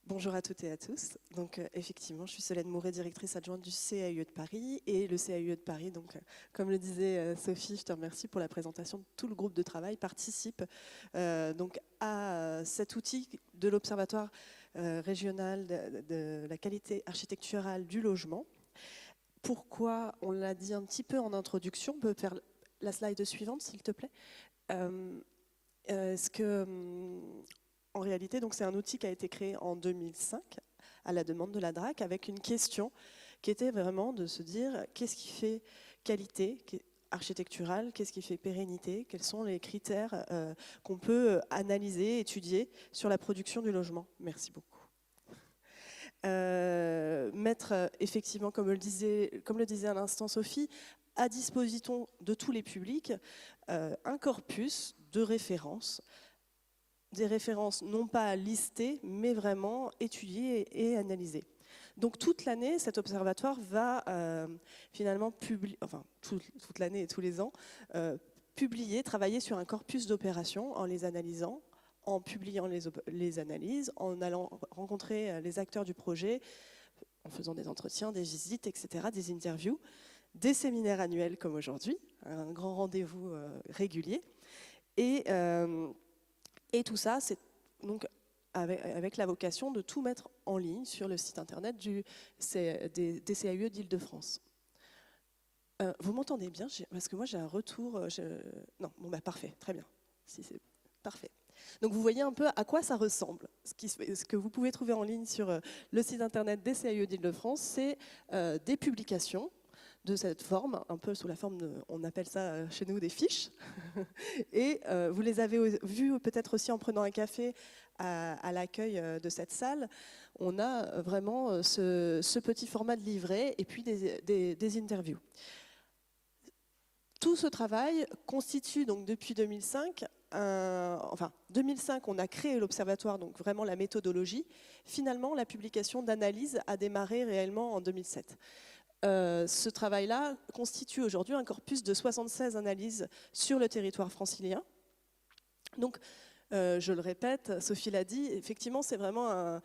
Bonjour à toutes et à tous. Donc effectivement, je suis Solène Mouret, directrice adjointe du CAUE de Paris. Et le CAUE de Paris, donc, comme le disait Sophie, je te remercie pour la présentation. Tout le groupe de travail participe donc à cet outil de l'Observatoire régional de la qualité architecturale du logement. Pourquoi? On l'a dit un petit peu en introduction. On peut faire la slide suivante, s'il te plaît. En réalité, c'est un outil qui a été créé en 2005 à la demande de la DRAC avec une question qui était vraiment de se dire qu'est-ce qui fait qualité architecturale, qu'est-ce qui fait pérennité, quels sont les critères qu'on peut analyser, étudier sur la production du logement. Merci beaucoup. Mettre effectivement, comme le disait à l'instant Sophie, à disposition de tous les publics un corpus de références, des références non pas listées, mais vraiment étudiées et analysées. Donc toute l'année, cet observatoire va finalement publier, enfin toute l'année et tous les ans, publier, travailler sur un corpus d'opérations en les analysant, en publiant les analyses, en allant rencontrer les acteurs du projet, en faisant des entretiens, des visites, etc., des interviews, des séminaires annuels comme aujourd'hui, un grand rendez-vous régulier. Et tout ça, c'est donc avec la vocation de tout mettre en ligne sur le site internet des CAUE d'Île-de-France. Vous m'entendez bien? Parce que moi j'ai un retour. Non, bon bah parfait, très bien. Si c'est parfait. Donc vous voyez un peu à quoi ça ressemble. Ce que vous pouvez trouver en ligne sur le site internet des CAUE d'Île-de-France, c'est des publications de cette forme, un peu sous la forme de, on appelle ça chez nous des fiches. Et vous les avez vues peut-être aussi en prenant un café à l'accueil de cette salle. On a vraiment ce petit format de livret et puis des interviews. Tout ce travail constitue donc depuis 2005, 2005 on a créé l'observatoire, donc vraiment la méthodologie. Finalement la publication d'analyse a démarré réellement en 2007. Ce travail-là constitue aujourd'hui un corpus de 76 analyses sur le territoire francilien. Donc, je le répète, Sophie l'a dit, effectivement, c'est vraiment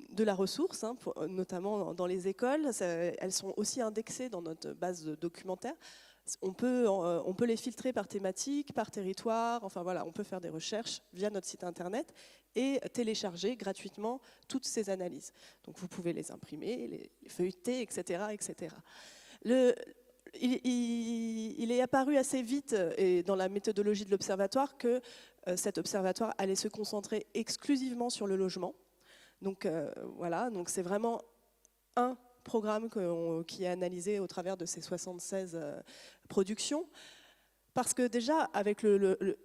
de la ressource, hein, notamment dans les écoles. Elles sont aussi indexées dans notre base de documentaire. On peut les filtrer par thématique, par territoire, enfin voilà, on peut faire des recherches via notre site internet et télécharger gratuitement toutes ces analyses. Donc vous pouvez les imprimer, les feuilleter, etc. etc. Il est apparu assez vite et dans la méthodologie de l'observatoire que cet observatoire allait se concentrer exclusivement sur le logement. Donc voilà, donc c'est vraiment un programme qui est analysé au travers de ces 76 productions. Parce que déjà,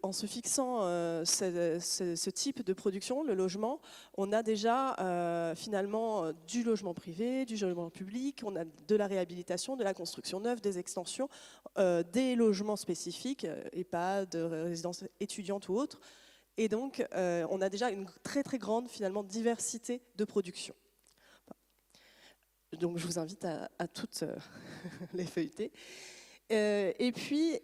en se fixant ce type de production, le logement, on a déjà finalement du logement privé, du logement public, on a de la réhabilitation, de la construction neuve, des extensions, des logements spécifiques, EHPAD, résidences étudiantes ou autres. Et donc, on a déjà une très très grande finalement diversité de production. Donc je vous invite à toutes les feuilleter. Et puis,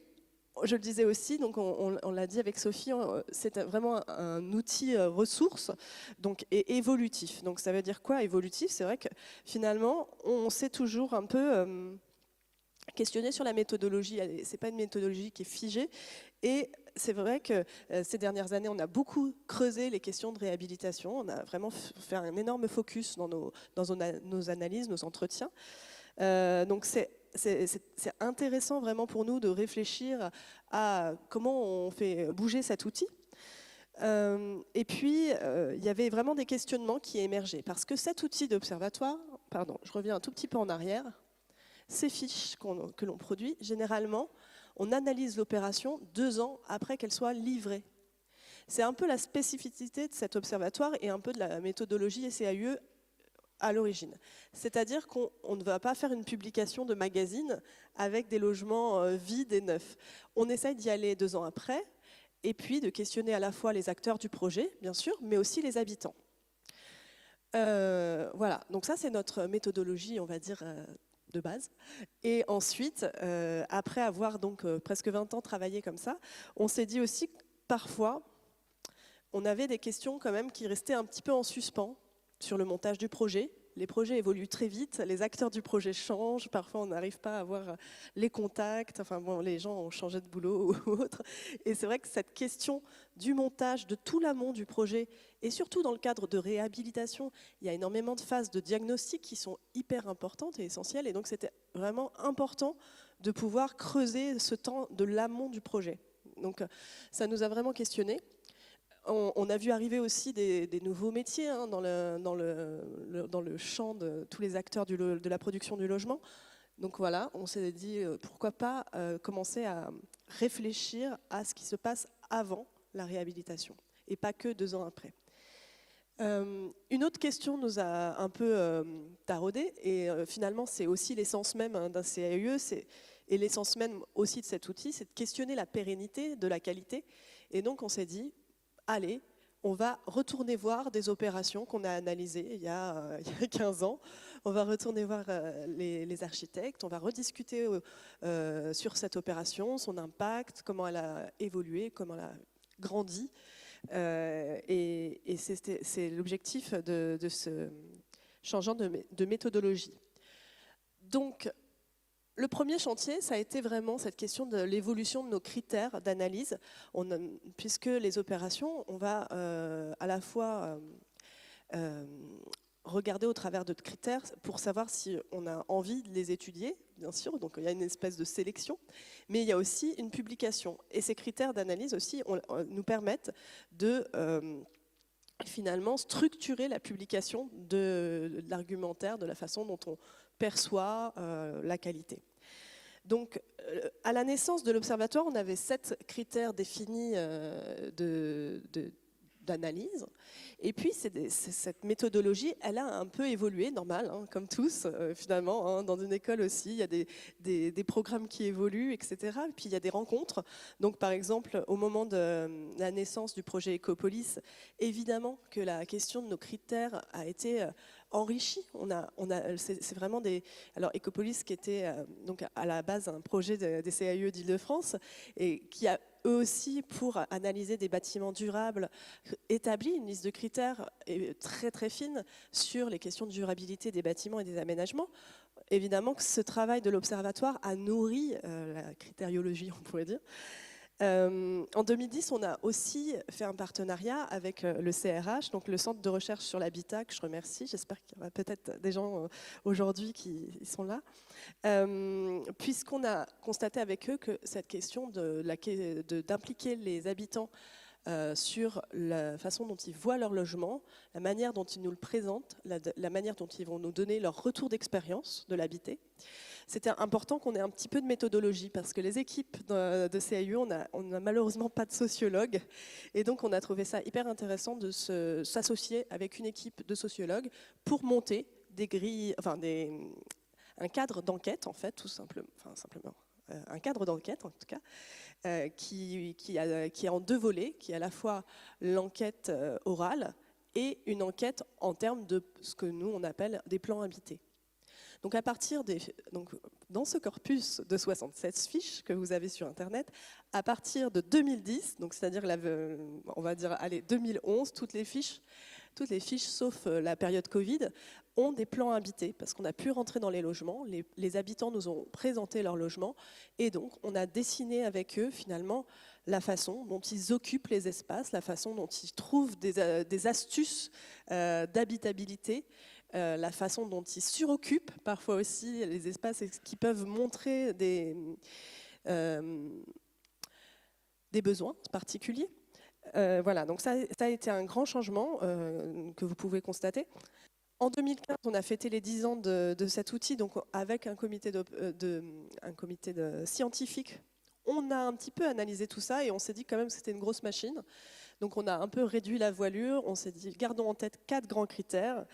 je le disais aussi, donc on l'a dit avec Sophie, c'est vraiment un outil ressource donc, et évolutif. Donc ça veut dire quoi évolutif? C'est vrai que finalement, on s'est toujours un peu questionné sur la méthodologie. Ce n'est pas une méthodologie qui est figée. Et c'est vrai que ces dernières années, on a beaucoup creusé les questions de réhabilitation. On a vraiment fait un énorme focus dans nos analyses, nos entretiens. Donc c'est intéressant vraiment pour nous de réfléchir à comment on fait bouger cet outil. Et puis, il y avait vraiment des questionnements qui émergeaient. Parce que cet outil d'observatoire, pardon, je reviens un tout petit peu en arrière, ces fiches que l'on produit, généralement, on analyse l'opération 2 ans après qu'elle soit livrée. C'est un peu la spécificité de cet observatoire et un peu de la méthodologie CAUE à l'origine. C'est-à-dire qu'on ne va pas faire une publication de magazine avec des logements vides et neufs. On essaye d'y aller 2 ans après et puis de questionner à la fois les acteurs du projet, bien sûr, mais aussi les habitants. Voilà, donc ça c'est notre méthodologie, on va dire, de base. Et ensuite, après avoir donc presque 20 ans travaillé comme ça, on s'est dit aussi que parfois, on avait des questions quand même qui restaient un petit peu en suspens. sur le montage du projet. Les projets évoluent très vite, les acteurs du projet changent, parfois on n'arrive pas à avoir les contacts, enfin bon, les gens ont changé de boulot ou autre. Et c'est vrai que cette question du montage, de tout l'amont du projet, et surtout dans le cadre de réhabilitation, il y a énormément de phases de diagnostic qui sont hyper importantes et essentielles, et donc c'était vraiment important de pouvoir creuser ce temps de l'amont du projet. Donc ça nous a vraiment questionnés. On a vu arriver aussi des nouveaux métiers hein, dans le champ de tous les acteurs de la production du logement. Donc voilà, on s'est dit pourquoi pas commencer à réfléchir à ce qui se passe avant la réhabilitation et pas que 2 ans après. Une autre question nous a un peu taraudé et finalement c'est aussi l'essence même hein, d'un CAUE et l'essence même aussi de cet outil, c'est de questionner la pérennité de la qualité. Et donc on s'est dit, allez, on va retourner voir des opérations qu'on a analysées il y a 15 ans. On va retourner voir les architectes, on va rediscuter sur cette opération, son impact, comment elle a évolué, comment elle a grandi. Et c'est l'objectif de ce changeant de méthodologie. Donc, le premier chantier, ça a été vraiment cette question de l'évolution de nos critères d'analyse, puisque les opérations, on va à la fois regarder au travers de critères pour savoir si on a envie de les étudier, bien sûr, donc il y a une espèce de sélection, mais il y a aussi une publication. Et ces critères d'analyse aussi nous permettent de finalement structurer la publication de l'argumentaire, de la façon dont on perçoit la qualité. Donc, à la naissance de l'Observatoire, on avait 7 critères définis d'analyse. Et puis, cette méthodologie, elle a un peu évolué, normal, hein, comme tous, finalement. Hein, dans une école aussi, il y a des programmes qui évoluent, etc. Et puis, il y a des rencontres. Donc, par exemple, au moment de la naissance du projet Ecopolis, évidemment que la question de nos critères a été enrichie. C'est vraiment des... Alors, Ecopolis, qui était donc à la base un projet des CAUE d'Île-de-France, et qui a eux aussi, pour analyser des bâtiments durables, établi une liste de critères très très fine sur les questions de durabilité des bâtiments et des aménagements. Évidemment que ce travail de l'Observatoire a nourri la critériologie, on pourrait dire. En 2010, on a aussi fait un partenariat avec le CRH, donc le Centre de recherche sur l'habitat, que je remercie. J'espère qu'il y aura peut-être des gens aujourd'hui qui sont là. Puisqu'on a constaté avec eux que cette question d'impliquer les habitants sur la façon dont ils voient leur logement, la manière dont ils nous le présentent, la manière dont ils vont nous donner leur retour d'expérience de l'habité. C'était important qu'on ait un petit peu de méthodologie parce que les équipes de CAUE, on n'a malheureusement pas de sociologue et donc on a trouvé ça hyper intéressant de s'associer avec une équipe de sociologues pour monter des grilles, enfin un cadre d'enquête en fait, tout simplement, un cadre d'enquête en tout cas, qui est en 2 volets, qui est à la fois l'enquête orale et une enquête en termes de ce que nous on appelle des plans habités. Donc à partir dans ce corpus de 76 fiches que vous avez sur Internet, à partir de 2010, donc c'est-à-dire on va dire allez 2011, toutes les fiches sauf la période Covid ont des plans habités parce qu'on a pu rentrer dans les logements, les habitants nous ont présenté leurs logements et donc on a dessiné avec eux finalement la façon dont ils occupent les espaces, la façon dont ils trouvent des astuces d'habitabilité, la façon dont ils suroccupent parfois aussi les espaces qui peuvent montrer des besoins particuliers. Voilà, donc ça a été un grand changement que vous pouvez constater. En 2015, on a fêté les 10 ans de cet outil, donc avec un comité scientifique. On a un petit peu analysé tout ça et on s'est dit quand même que c'était une grosse machine. Donc on a un peu réduit la voilure, on s'est dit gardons en tête 4 grands critères.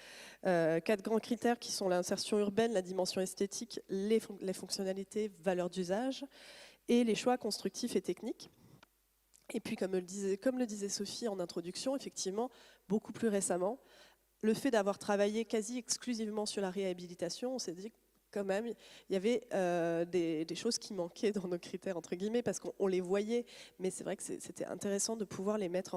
4 grands critères qui sont l'insertion urbaine, la dimension esthétique, les fonctionnalités, valeurs d'usage et les choix constructifs et techniques. Et puis comme le disait Sophie en introduction, effectivement, beaucoup plus récemment, le fait d'avoir travaillé quasi exclusivement sur la réhabilitation, on s'est dit quand même, il y avait des choses qui manquaient dans nos critères, entre guillemets, parce qu'on les voyait, mais c'est vrai que c'était intéressant de pouvoir les mettre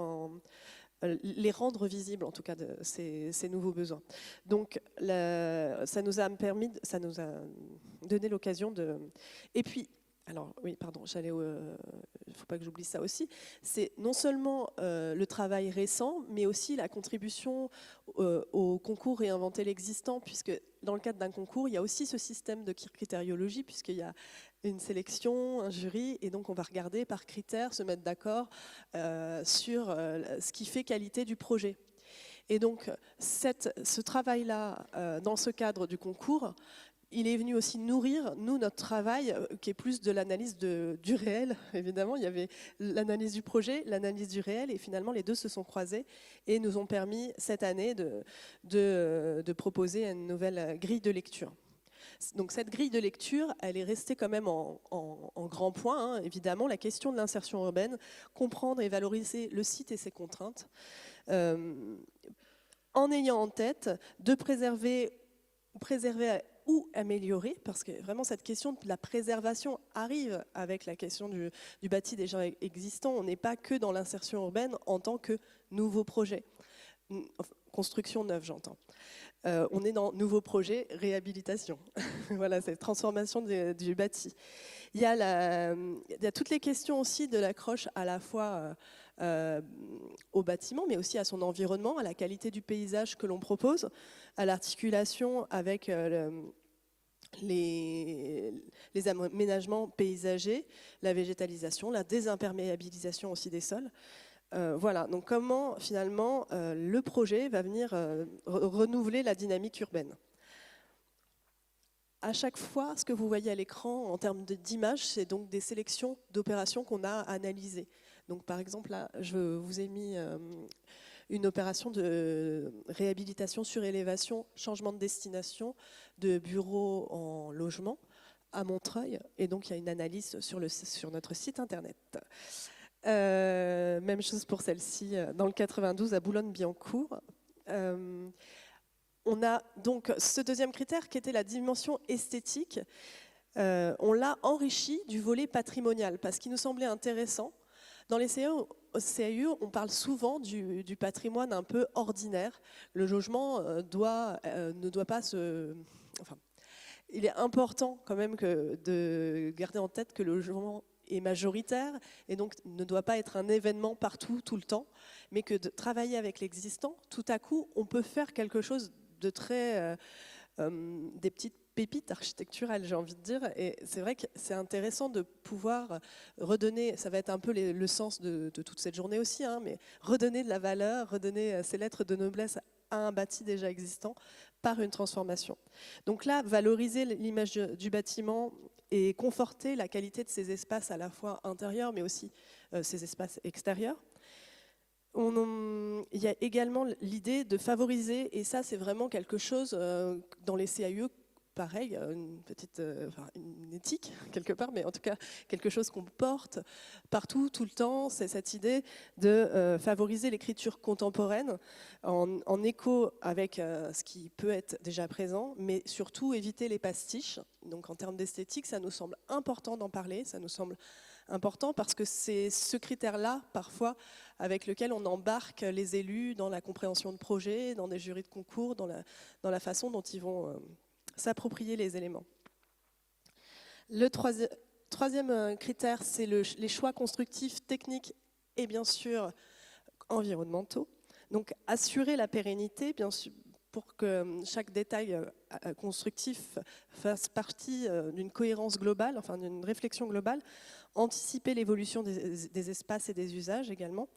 les rendre visibles en tout cas de ces nouveaux besoins. Donc ça nous a donné l'occasion de... Et puis, alors oui, pardon, il ne faut pas que j'oublie ça aussi, c'est non seulement le travail récent, mais aussi la contribution au concours Réinventer l'existant, puisque dans le cadre d'un concours, il y a aussi ce système de critériologie, puisqu'il y a une sélection, un jury, et donc on va regarder par critères, se mettre d'accord sur ce qui fait qualité du projet. Et donc ce travail-là, dans ce cadre du concours, il est venu aussi nourrir, nous, notre travail, qui est plus de l'analyse du réel, évidemment. Il y avait l'analyse du projet, l'analyse du réel, et finalement, les deux se sont croisés et nous ont permis, cette année, de proposer une nouvelle grille de lecture. Donc cette grille de lecture, elle est restée quand même en grand point, hein, évidemment, la question de l'insertion urbaine, comprendre et valoriser le site et ses contraintes, en ayant en tête de préserver ou améliorer, parce que vraiment cette question de la préservation arrive avec la question du bâti déjà existant. On n'est pas que dans l'insertion urbaine en tant que nouveau projet. Construction neuve, j'entends. On est dans nouveau projet, réhabilitation. Voilà, cette transformation du bâti. Il y a toutes les questions aussi de l'accroche à la fois au bâtiment, mais aussi à son environnement, à la qualité du paysage que l'on propose, à l'articulation avec les aménagements paysagers, la végétalisation, la désimperméabilisation aussi des sols. Voilà, donc comment finalement le projet va venir renouveler la dynamique urbaine. À chaque fois, ce que vous voyez à l'écran en termes d'images, c'est donc des sélections d'opérations qu'on a analysées. Donc par exemple, là, je vous ai mis une opération de réhabilitation, surélévation, changement de destination de bureaux en logement à Montreuil. Et donc il y a une analyse sur notre site internet. Même chose pour celle-ci, dans le 92 à Boulogne-Billancourt. On a donc ce deuxième critère qui était la dimension esthétique. On l'a enrichi du volet patrimonial parce qu'il nous semblait intéressant. Dans les CAU, on parle souvent du patrimoine un peu ordinaire. Le logement ne doit pas se... Enfin, il est important quand même de garder en tête que le logement est majoritaire et donc ne doit pas être un événement partout, tout le temps, mais que de travailler avec l'existant, tout à coup, on peut faire quelque chose de très... des petites pépites architecturales, j'ai envie de dire. Et c'est vrai que c'est intéressant de pouvoir redonner, ça va être un peu le sens de toute cette journée aussi, hein, mais redonner de la valeur, redonner ces lettres de noblesse à un bâti déjà existant par une transformation. Donc là, valoriser l'image du bâtiment et conforter la qualité de ces espaces à la fois intérieurs, mais aussi ces espaces extérieurs. Il y a également l'idée de favoriser, et ça c'est vraiment quelque chose dans les CAUE, pareil, une éthique quelque part, mais en tout cas quelque chose qu'on porte partout, tout le temps, c'est cette idée de favoriser l'écriture contemporaine en écho avec ce qui peut être déjà présent, mais surtout éviter les pastiches. Donc en termes d'esthétique, ça nous semble important d'en parler, ça nous semble important parce que c'est ce critère-là, parfois, avec lequel on embarque les élus dans la compréhension de projets, dans des jurys de concours, dans la façon dont ils vont s'approprier les éléments. Le troisième critère, c'est les choix constructifs, techniques et bien sûr environnementaux. Donc assurer la pérennité, bien sûr, pour que chaque détail constructif fasse partie d'une cohérence globale, enfin d'une réflexion globale, anticiper l'évolution des espaces et des usages également.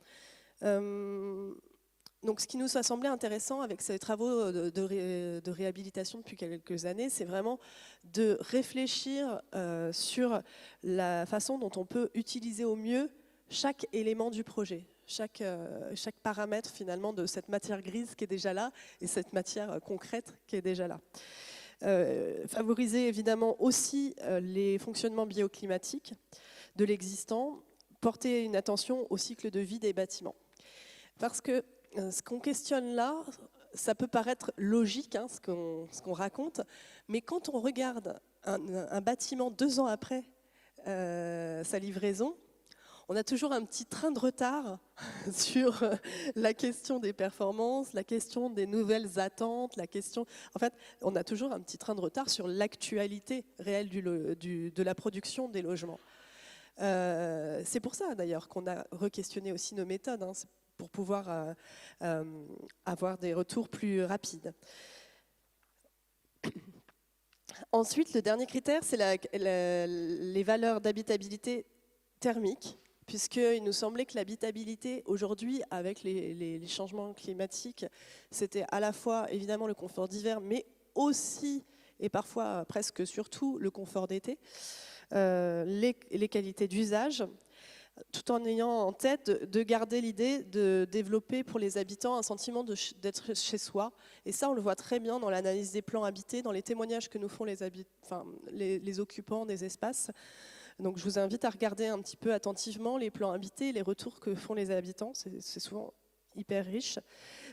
Donc ce qui nous a semblé intéressant avec ces travaux de réhabilitation depuis quelques années, c'est vraiment de réfléchir sur la façon dont on peut utiliser au mieux chaque élément du projet. Chaque paramètre finalement de cette matière grise qui est déjà là et cette matière concrète qui est déjà là. Favoriser évidemment aussi les fonctionnements bioclimatiques de l'existant, porter une attention au cycle de vie des bâtiments. Parce que ce qu'on questionne là, ça peut paraître logique, hein, ce qu'on raconte, mais quand on regarde un bâtiment 2 ans après sa livraison, on a toujours un petit train de retard sur la question des performances, la question des nouvelles attentes, la question... En fait, on a toujours un petit train de retard sur l'actualité réelle de la production des logements. C'est pour ça, d'ailleurs, qu'on a re-questionné aussi nos méthodes, hein, pour pouvoir avoir des retours plus rapides. Ensuite, le dernier critère, c'est les valeurs d'habitabilité thermique, puisqu'il nous semblait que l'habitabilité, aujourd'hui, avec les changements climatiques, c'était à la fois, évidemment, le confort d'hiver, mais aussi, et parfois presque surtout, le confort d'été, les qualités d'usage, tout en ayant en tête de garder l'idée de développer pour les habitants un sentiment d'être chez soi. Et ça, on le voit très bien dans l'analyse des plans habités, dans les témoignages que nous font les occupants des espaces. Donc je vous invite à regarder un petit peu attentivement les plans habités, les retours que font les habitants, c'est souvent hyper riche.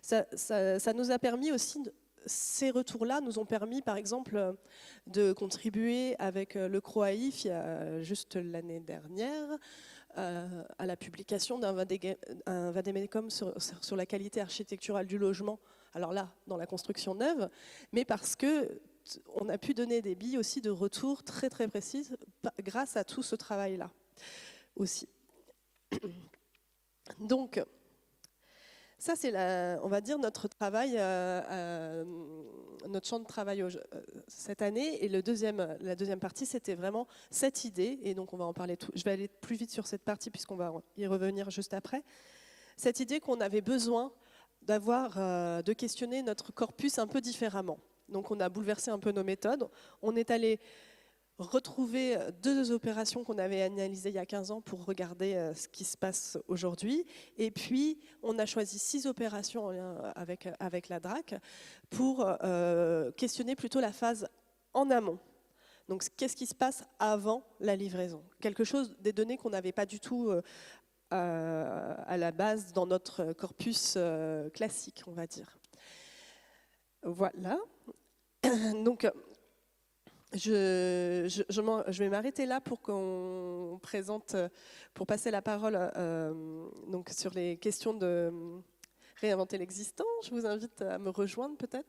Ça nous a permis aussi, ces retours-là nous ont permis par exemple de contribuer avec le CROAIF, il y a juste l'année dernière, à la publication d'un vade-mecum sur la qualité architecturale du logement, alors là, dans la construction neuve, mais parce que on a pu donner des billes aussi de retour très très précises grâce à tout ce travail-là aussi. Donc, ça c'est, on va dire, notre travail, notre champ de travail cette année. Et la deuxième partie, c'était vraiment cette idée. Et donc, on va en parler. Je vais aller plus vite sur cette partie puisqu'on va y revenir juste après. Cette idée qu'on avait besoin de questionner notre corpus un peu différemment. Donc on a bouleversé un peu nos méthodes. On est allé retrouver 2 opérations qu'on avait analysées il y a 15 ans pour regarder ce qui se passe aujourd'hui. Et puis on a choisi 6 opérations en lien avec la DRAC pour questionner plutôt la phase en amont. Donc qu'est-ce qui se passe avant la livraison? Quelque chose, des données qu'on n'avait pas du tout à la base dans notre corpus classique, on va dire. Voilà. Donc, je vais m'arrêter là pour qu'on présente, pour passer la parole donc sur les questions de réinventer l'existant. Je vous invite à me rejoindre peut-être.